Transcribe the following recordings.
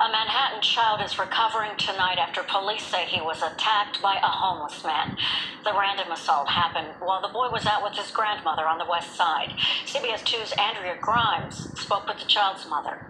A Manhattan child is recovering tonight after police say he was attacked by a homeless man. The random assault happened while the boy was out with his grandmother on the west side. CBS 2's Andrea Grimes spoke with the child's mother.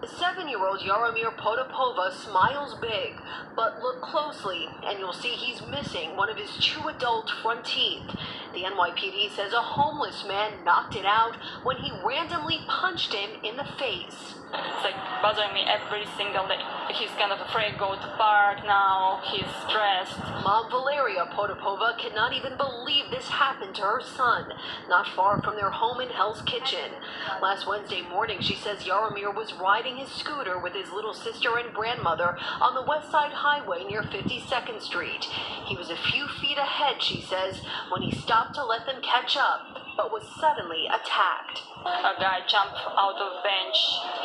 7-year-old Yaromir Potapova smiles big, but look closely and you'll see he's missing one of his 2 adult front teeth. The NYPD says a homeless man knocked it out when he randomly punched him in the face. It's like bothering me every single day. He's kind of afraid to go to the park now. He's stressed. Mom Valeria Potapova cannot even believe this happened to her son, not far from their home in Hell's Kitchen. Last Wednesday morning, she says Yaromir was riding his scooter with his little sister and grandmother on the West Side Highway near 52nd Street. He was a few feet ahead, she says, when he stopped to let them catch up, but was suddenly attacked. A guy jumped out of the bench,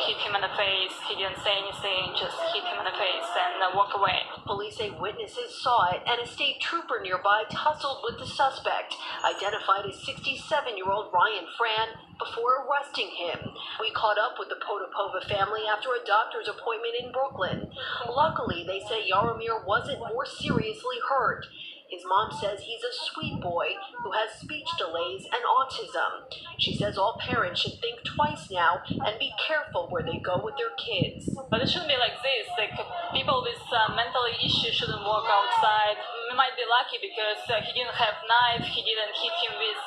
hit him in the face. He didn't say anything, just hit him in the face and walk away. Police say witnesses saw it, and a state trooper nearby tussled with the suspect, identified as 67-year-old Ryan Fran, before arresting him. We caught up with the Potapova family after a doctor's appointment in Brooklyn. Luckily, they say Yaromir wasn't more seriously hurt. His mom says he's a sweet boy who has speech delays and autism. She says all parents should think twice now and be careful where they go with their kids. But it shouldn't be like this. Like, people with mental issues shouldn't walk outside. We might be lucky because he didn't have knife, he didn't hit him with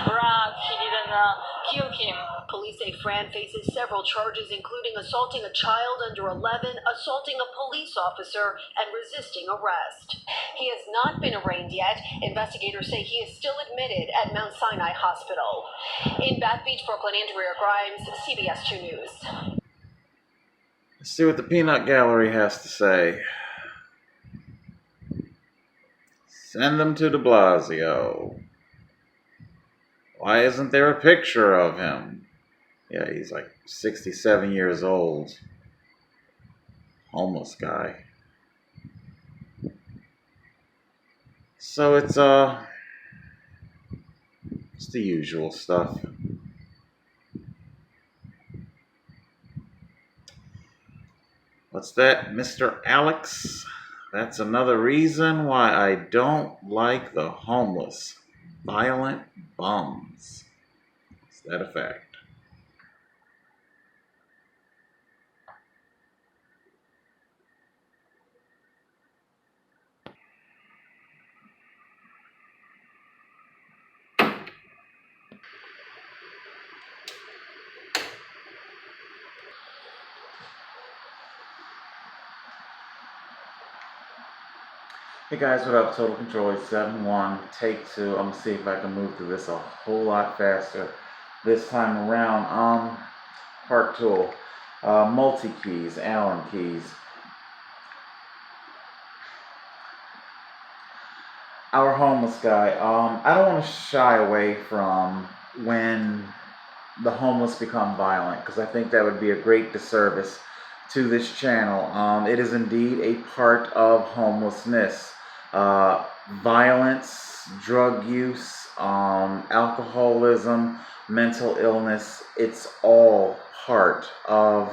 rug, he didn't kill him. Police say Fran faces several charges, including assaulting a child under 11, assaulting a police officer, and resisting arrest. He has not been arraigned yet. Investigators say he is still admitted at Mount Sinai Hospital. In Bath Beach, Brooklyn, Andrea Grimes, CBS 2 News. Let's see what the Peanut Gallery has to say. Send them to de Blasio. Why isn't there a picture of him? Yeah, he's like 67 years old. Homeless guy. So it's the usual stuff. What's that, Mr. Alex? That's another reason why I don't like the homeless. Violent bums. Is that a fact? Hey guys, what up? Total Control 7-1, take 2. I'm gonna see if I can move through this a whole lot faster this time around. Part tool, multi keys, Allen keys. Our homeless guy. I don't want to shy away from when the homeless become violent, because I think that would be a great disservice to this channel. It is indeed a part of homelessness. Violence, drug use, alcoholism, mental illness, it's all part of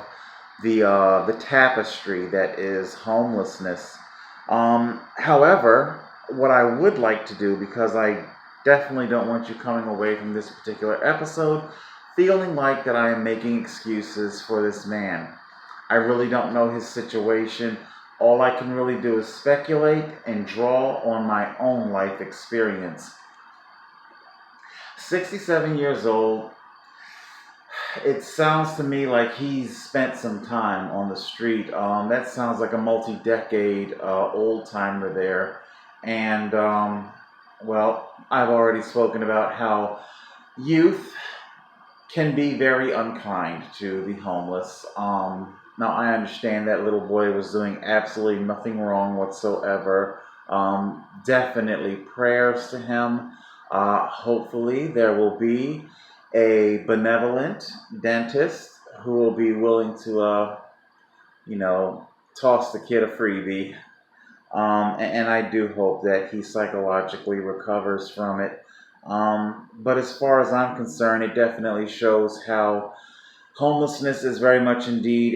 the tapestry that is homelessness. However, what I would like to do, because I definitely don't want you coming away from this particular episode feeling like that I am making excuses for this man. I really don't know his situation. All I can really do is speculate and draw on my own life experience. 67 years old. It sounds to me like he's spent some time on the street. That sounds like a multi-decade old-timer there. And, well, I've already spoken about how youth can be very unkind to the homeless. Now, I understand that little boy was doing absolutely nothing wrong whatsoever. Definitely prayers to him. Hopefully there will be a benevolent dentist who will be willing to, toss the kid a freebie. And I do hope that he psychologically recovers from it. But as far as I'm concerned, it definitely shows how homelessness is very much indeed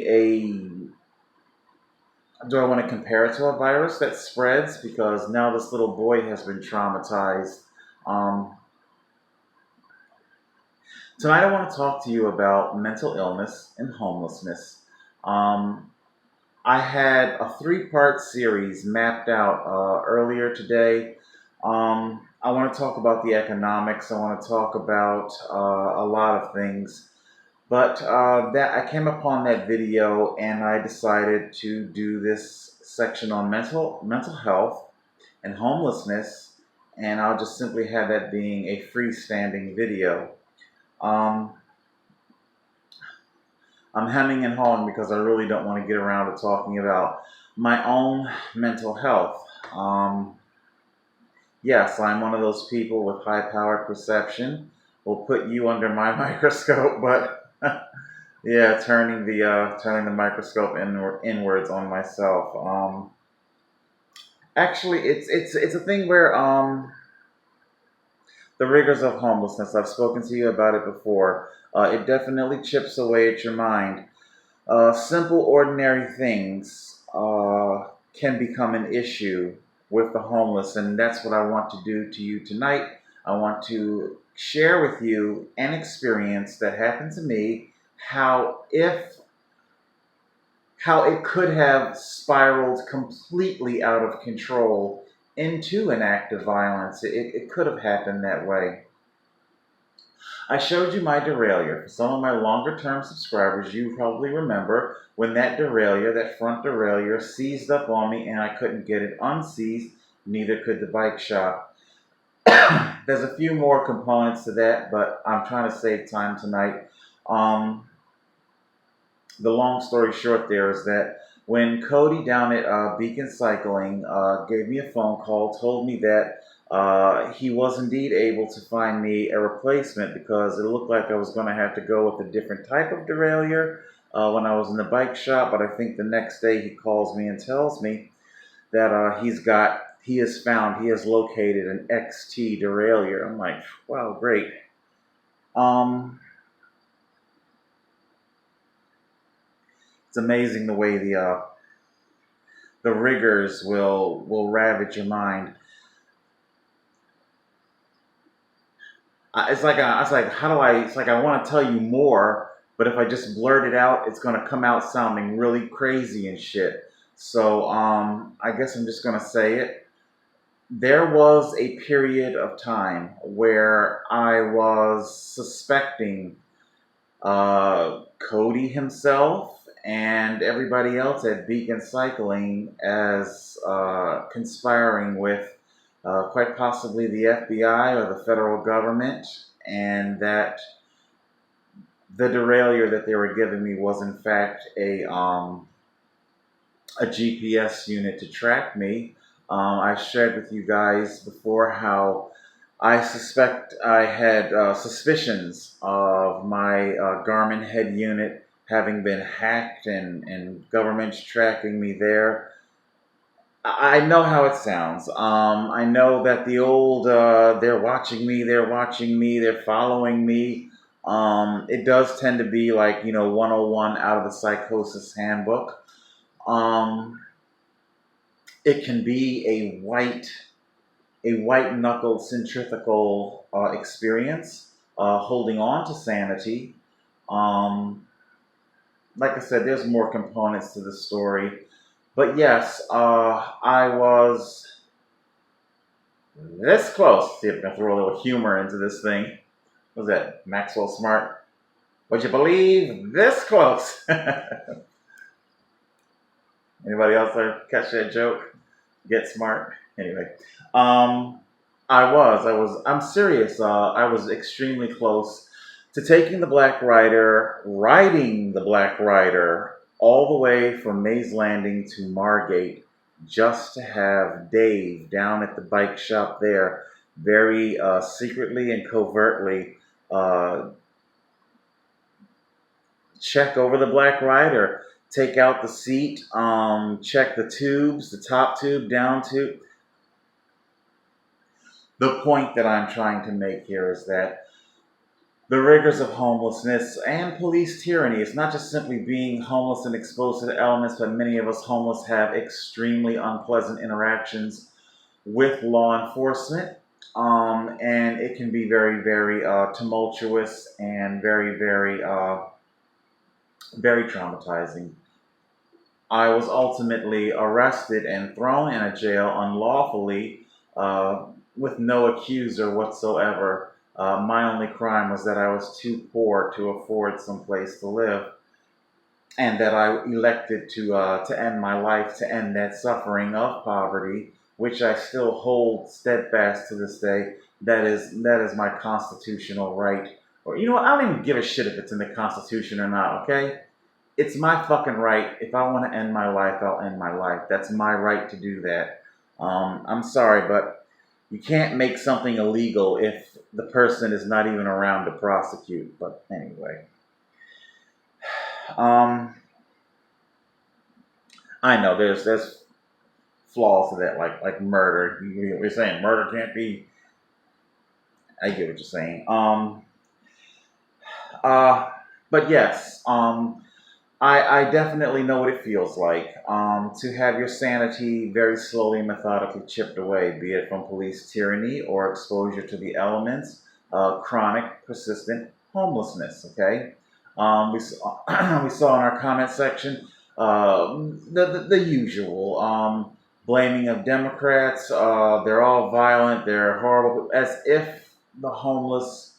Do I want to compare it to a virus that spreads? Because now this little boy has been traumatized. Um, Tonight, I want to talk to you about mental illness and homelessness. Um, I had a three-part series mapped out earlier today. I want to talk about the economics. I want to talk about a lot of things. But that I came upon that video and I decided to do this section on mental health and homelessness, and I'll just simply have that being a freestanding video. Um, I'm hemming and hawing because I really don't want to get around to talking about my own mental health. Um, yes, I'm one of those people with high-powered perception. Will put you under my microscope, but yeah, turning the microscope inwards on myself. Actually, it's a thing where the rigors of homelessness. I've spoken to you about it before. It definitely chips away at your mind. Simple, ordinary things can become an issue with the homeless, and that's what I want to do to you tonight. I want to share with you an experience that happened to me, how if how it could have spiraled completely out of control into an act of violence. It could have happened that way. I showed you my derailleur. For some of my longer term subscribers, you probably remember when that derailleur, that front derailleur, seized up on me and I couldn't get it unseized, neither could the bike shop. There's a few more components to that, but I'm trying to save time tonight. Um, the long story short there is that when Cody down at Beacon Cycling gave me a phone call, told me that he was indeed able to find me a replacement because it looked like I was going to have to go with a different type of derailleur when I was in the bike shop. But I think the next day he calls me and tells me that he has located an XT derailleur. I'm like, wow, great. Um, it's amazing the way the rigors will ravage your mind. It's like how do I? It's like I want to tell you more, but if I just blurt it out, it's gonna come out sounding really crazy and shit. So I guess I'm just gonna say it. There was a period of time where I was suspecting Cody himself and everybody else at Beacon Cycling as conspiring with quite possibly the FBI or the federal government, and that the derailleur that they were giving me was in fact a GPS unit to track me. I shared with you guys before how I had suspicions of my Garmin head unit having been hacked and governments tracking me there. I know how it sounds. I know that the old they're watching me, they're following me. It does tend to be like, 101 out of the psychosis handbook. Um, it can be a white knuckled centrifugal experience, holding on to sanity. Um, like I said, there's more components to the story. But yes, I was this close. See if I can throw a little humor into this thing. What was that? Maxwell Smart? Would you believe this close? Anybody else there catch that joke? Get smart? Anyway, um, I'm serious. I was extremely close to taking the Blackrider, riding the Blackrider all the way from Mays Landing to Margate, just to have Dave down at the bike shop there, very secretly and covertly uh, check over the Blackrider, take out the seat, check the tubes, the top tube, down tube. The point that I'm trying to make here is that the rigors of homelessness and police tyranny. It's not just simply being homeless and exposed to the elements, but many of us homeless have extremely unpleasant interactions with law enforcement. And it can be very, very tumultuous and very, very, very traumatizing. I was ultimately arrested and thrown in a jail unlawfully with no accuser whatsoever. My only crime was that I was too poor to afford some place to live, and that I elected to end my life, to end that suffering of poverty, which I still hold steadfast to this day. That is my constitutional right. Or you know what? I don't even give a shit if it's in the Constitution or not. Okay, it's my fucking right. If I want to end my life, I'll end my life. That's my right to do that. I'm sorry, but you can't make something illegal if the person is not even around to prosecute. But anyway. I know there's flaws to that, like murder. You're saying murder can't be. I get what you're saying. But yes, I definitely know what it feels like to have your sanity very slowly and methodically chipped away, be it from police tyranny or exposure to the elements, chronic, persistent homelessness. Okay, we saw in our comment section the usual blaming of Democrats. They're all violent. They're horrible, as if the homeless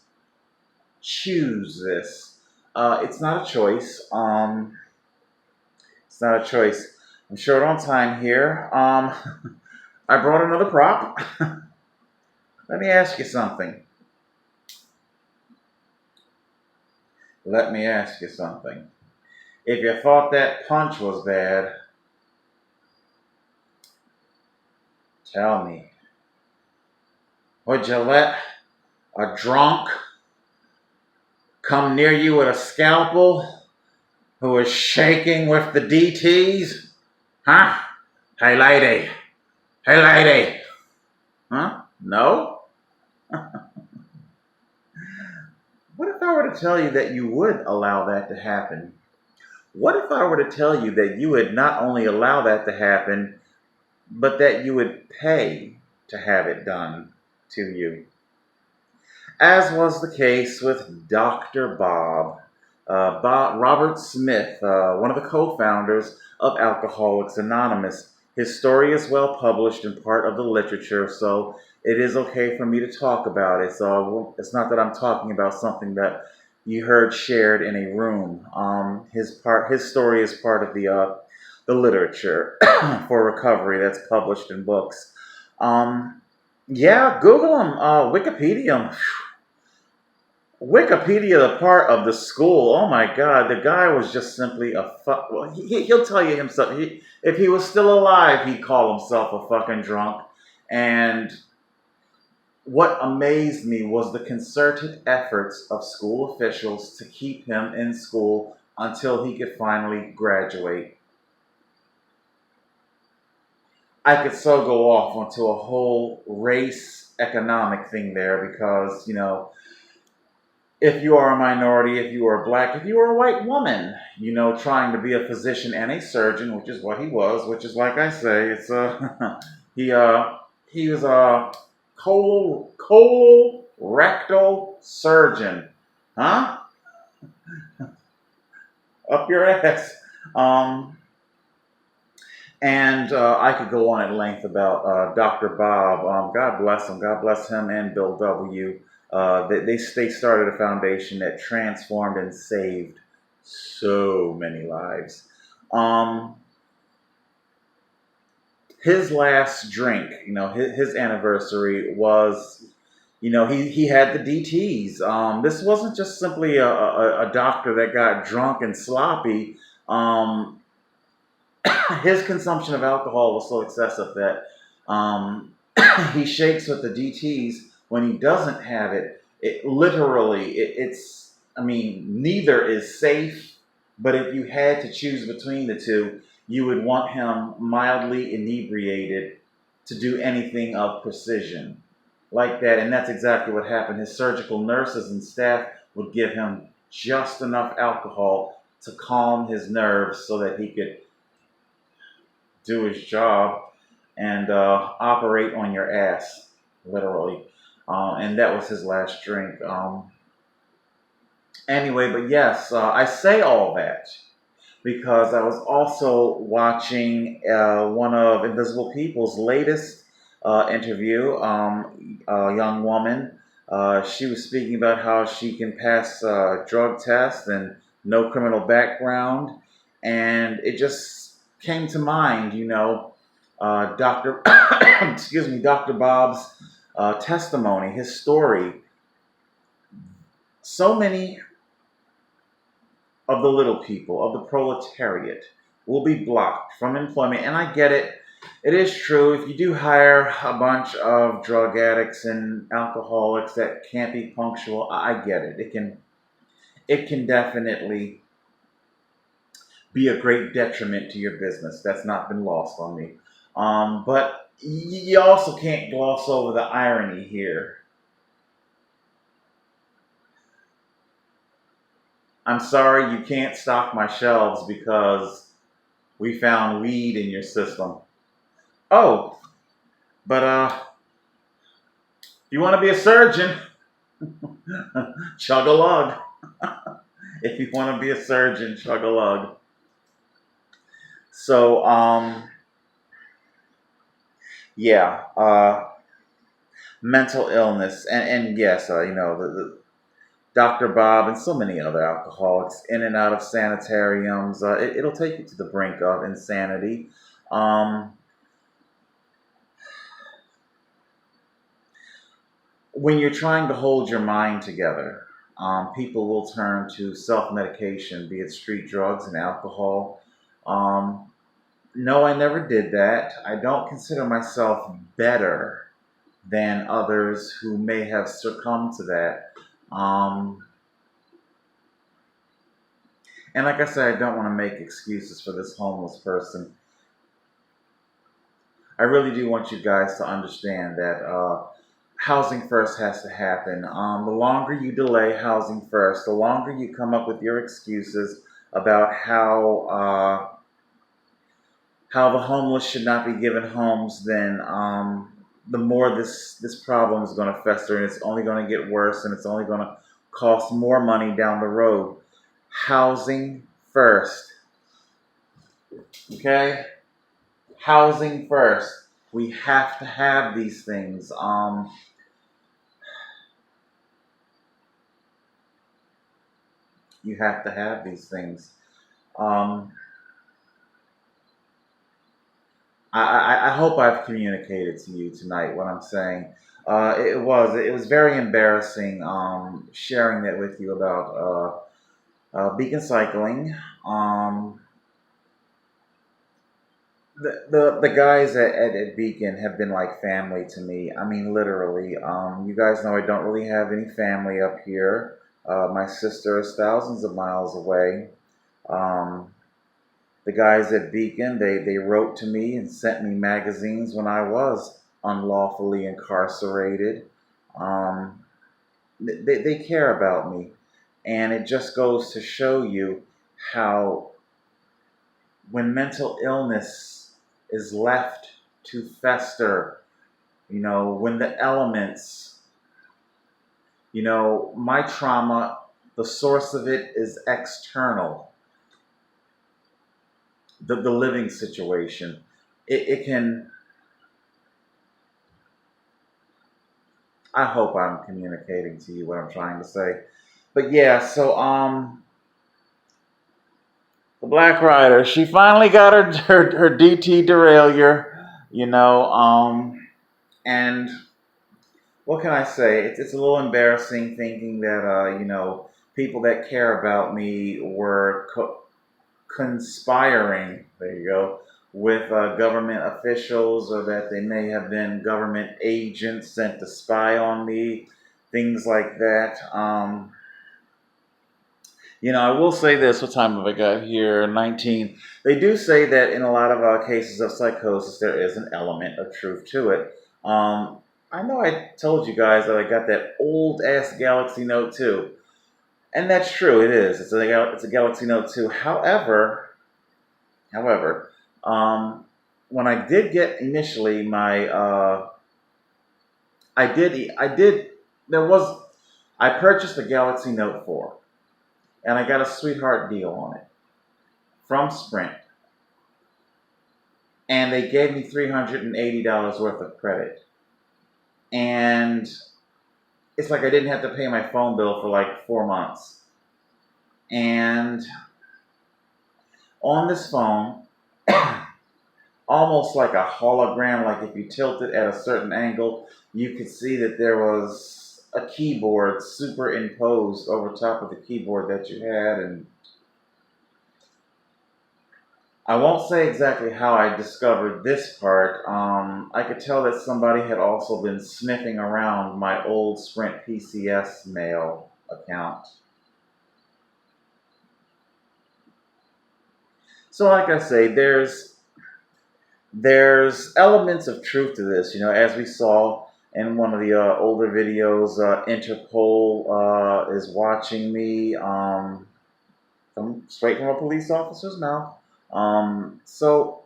choose this. It's not a choice. It's not a choice. I'm short on time here. I brought another prop. Let me ask you something. Let me ask you something. If you thought that punch was bad, tell me, would you let a drunk come near you with a scalpel who is shaking with the DTs? Huh? Hey lady. Hey lady. Huh? No? What if I were to tell you that you would allow that to happen? What if I were to tell you that you would not only allow that to happen, but that you would pay to have it done to you? As was the case with Dr. Robert Smith, one of the co-founders of Alcoholics Anonymous. His story is well published and part of the literature, so it is okay for me to talk about it. So it's not that I'm talking about something that you heard shared in a room. His story is part of the literature for recovery that's published in books. Yeah, Google him, Wikipedia him. Wikipedia, the part of the school. Oh my God, the guy was just simply a fuck. Well, he'll tell you himself. If he was still alive, he'd call himself a fucking drunk. And what amazed me was the concerted efforts of school officials to keep him in school until he could finally graduate. I could so go off onto a whole race economic thing there because, if you are a minority, if you are black, if you are a white woman, trying to be a physician and a surgeon, which is what he was, which is like I say, it's he was a colorectal surgeon, huh? Up your ass. And I could go on at length about Dr. Bob. God bless him. God bless him and Bill W. They started a foundation that transformed and saved so many lives. His last drink, his anniversary was, he had the DTs. This wasn't just simply a doctor that got drunk and sloppy. His consumption of alcohol was so excessive that he shakes with the DTs. When he doesn't have it, neither is safe. But if you had to choose between the two, you would want him mildly inebriated to do anything of precision like that. And that's exactly what happened. His surgical nurses and staff would give him just enough alcohol to calm his nerves so that he could do his job and operate on your ass, literally. And that was his last drink. Anyway, but yes, I say all that because I was also watching one of Invisible People's latest interview. A young woman, she was speaking about how she can pass drug tests and no criminal background, and it just came to mind, Doctor, excuse me, Doctor Bob's testimony, his story. So many of the little people, of the proletariat, will be blocked from employment. And I get it. It is true. If you do hire a bunch of drug addicts and alcoholics that can't be punctual, I get it. It can definitely be a great detriment to your business. That's not been lost on me. But you also can't gloss over the irony here. I'm sorry you can't stock my shelves because we found weed in your system. Oh, but you want to be a surgeon? Chug a lug. If you want to be a surgeon, chug a lug. So, yeah, mental illness, and yes, the Dr. Bob and so many other alcoholics in and out of sanitariums. It'll take you to the brink of insanity. Um, when you're trying to hold your mind together, people will turn to self-medication, be it street drugs and alcohol. Um, no, I never did that. I don't consider myself better than others who may have succumbed to that. Um, and like I said, I don't want to make excuses for this homeless person. I really do want you guys to understand that housing first has to happen. The longer you delay housing first, the longer you come up with your excuses about how the homeless should not be given homes, then the more this problem is going to fester, and it's only going to get worse, and it's only going to cost more money down the road. Housing first, okay? Housing first. We have to have these things. You have to have these things. Um, I hope I've communicated to you tonight what I'm saying. It was very embarrassing sharing that with you about Beacon Cycling. The guys at Beacon have been like family to me. I mean, literally. You guys know I don't really have any family up here. My sister is thousands of miles away. Um, the guys at Beacon, they wrote to me and sent me magazines when I was unlawfully incarcerated. Um, they care about me. And it just goes to show you how when mental illness is left to fester, when the elements, my trauma, the source of it is external, the living situation. It can, I hope I'm communicating to you what I'm trying to say. But yeah, so the Blackrider, she finally got her DT derailleur, and what can I say? It's a little embarrassing thinking that people that care about me were conspiring. There you go, with government officials, or that they may have been government agents sent to spy on me, things like that. I will say this. What time have I got here? 19. They do say that in a lot of cases of psychosis, there is an element of truth to it. I know I told you guys that I got that old ass Galaxy Note 2. And that's true. It is. It's a Galaxy Note 2. However, when I did get initially my, I purchased a Galaxy Note 4, and I got a sweetheart deal on it from Sprint, and they gave me $380 worth of credit, and it's like I didn't have to pay my phone bill for like 4 months, and on this phone, almost like a hologram, like if you tilt it at a certain angle, you could see that there was a keyboard superimposed over top of the keyboard that you had. And I won't say exactly how I discovered this part. I could tell that somebody had also been sniffing around my old Sprint PCS mail account. So like I say, there's elements of truth to this, as we saw in one of the older videos. Interpol is watching me straight from a police officer's mouth. So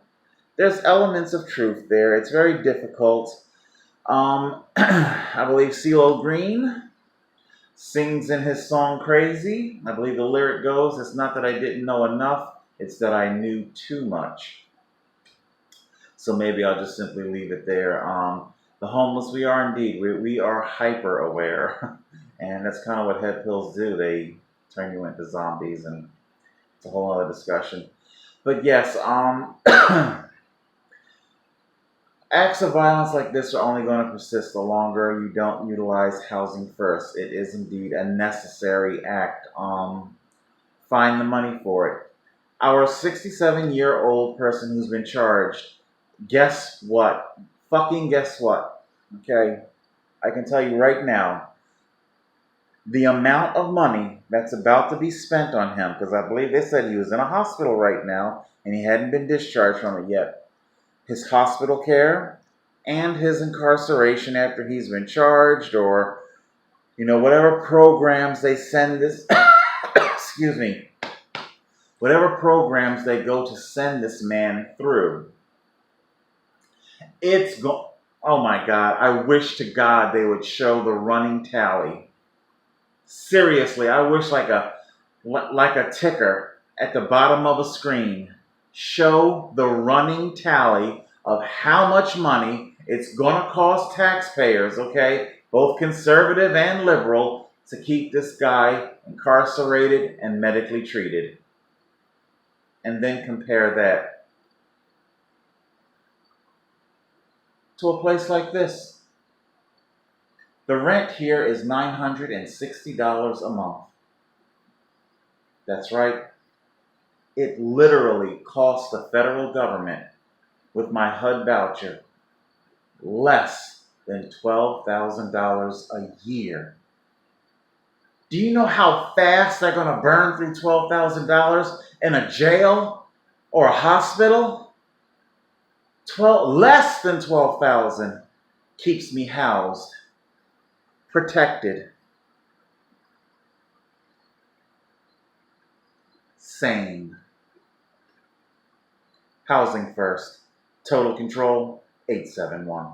there's elements of truth there. It's very difficult. I believe CeeLo Green sings in his song Crazy. I believe the lyric goes, "It's not that I didn't know enough, it's that I knew too much." So maybe I'll just simply leave it there. The homeless, we are indeed. We are hyper aware. And that's kind of what head pills do. They turn you into zombies, and it's a whole other discussion. But yes, acts of violence like this are only going to persist the longer you don't utilize housing first. It is indeed a necessary act. Find the money for it. Our 67-year-old person who's been charged, guess what? Fucking guess what? Okay? I can tell you right now, the amount of money that's about to be spent on him, because I believe they said he was in a hospital right now and he hadn't been discharged from it yet. His hospital care and his incarceration after he's been charged, or, whatever programs they send this, excuse me, whatever programs they go to send this man through. Oh my God, I wish to God they would show the running tally. Seriously, I wish like a ticker at the bottom of a screen. Show the running tally of how much money it's gonna cost taxpayers, okay, both conservative and liberal, to keep this guy incarcerated and medically treated. And then compare that to a place like this. The rent here is $960 a month. That's right. It literally costs the federal government, with my HUD voucher, less than $12,000 a year. Do you know how fast they're going to burn through $12,000 in a jail or a hospital? Less than $12,000 keeps me housed, protected, sane. Housing first. Total Control 871.